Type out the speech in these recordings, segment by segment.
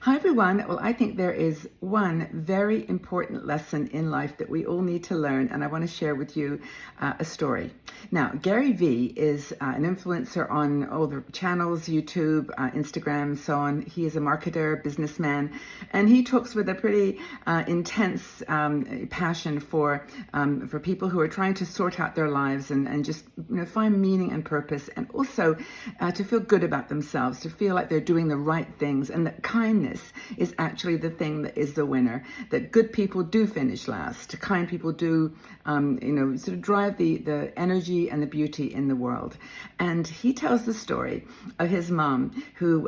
Hi, everyone. Well, I think there is one very important lesson in life that we all need to learn, and I want to share with you a story. Now, Gary Vee is an influencer on all the channels, YouTube, Instagram, so on. He is a marketer, businessman, and he talks with a pretty intense passion for people who are trying to sort out their lives and just find meaning and purpose, and also to feel good about themselves, to feel like they're doing the right things, and that kindness is actually the thing that is the winner, that good people do finish last, kind people do sort of drive the energy and the beauty in the world. And he tells the story of his mom who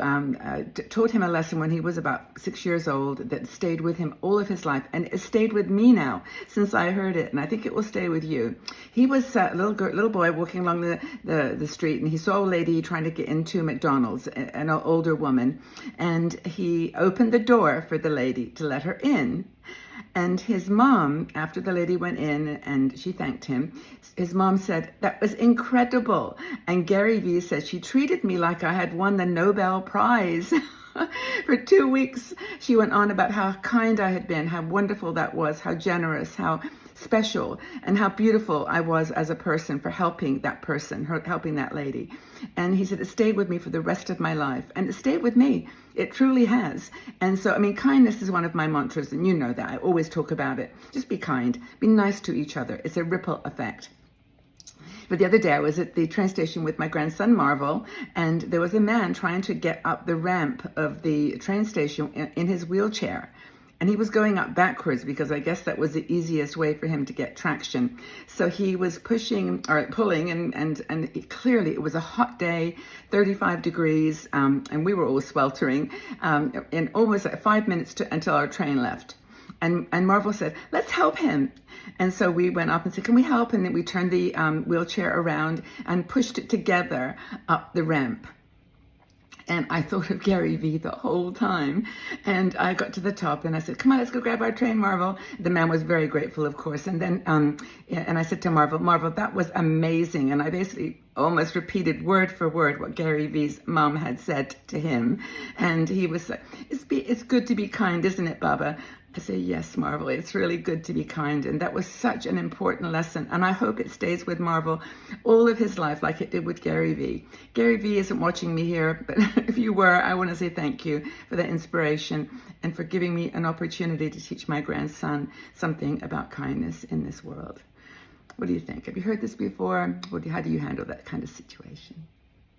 taught him a lesson when he was about 6 years old that stayed with him all of his life, and it stayed with me now since I heard it, and I think it will stay with you. He was a little boy walking along the street, and he saw a lady trying to get into McDonald's, an older woman, and he opened the door for the lady to let her in. And his mom, after the lady went in and she thanked him, his mom said, "That was incredible." And Gary Vee said, "She treated me like I had won the Nobel Prize." For 2 weeks, she went on about how kind I had been, how wonderful that was, how generous, how special, and how beautiful I was as a person for helping that person, helping that lady. And he said, it stayed with me for the rest of my life. And it stayed with me. It truly has. And so, kindness is one of my mantras, and you know that. I always talk about it. Just be kind. Be nice to each other. It's a ripple effect. But the other day, I was at the train station with my grandson, Marvel, and there was a man trying to get up the ramp of the train station in his wheelchair. And he was going up backwards because I guess that was the easiest way for him to get traction. So he was pushing or pulling, and clearly it was a hot day, 35 degrees, and we were all sweltering, in almost 5 minutes until our train left. And Marvel said, "Let's help him." And so we went up and said, "Can we help?" And then we turned the wheelchair around and pushed it together up the ramp. And I thought of Gary Vee the whole time. And I got to the top and I said, "Come on, let's go grab our train, Marvel." The man was very grateful, of course. And then, and I said to Marvel, "That was amazing." And I basically almost repeated word for word what Gary Vee's mom had said to him. And he was like, it's good to be kind, isn't it, Baba? I say, "Yes, Marvel, it's really good to be kind." And that was such an important lesson. And I hope it stays with Marvel all of his life like it did with Gary Vee. Gary Vee isn't watching me here, but if you were, I want to say thank you for that inspiration and for giving me an opportunity to teach my grandson something about kindness in this world. What do you think? Have you heard this before? How do you handle that kind of situation?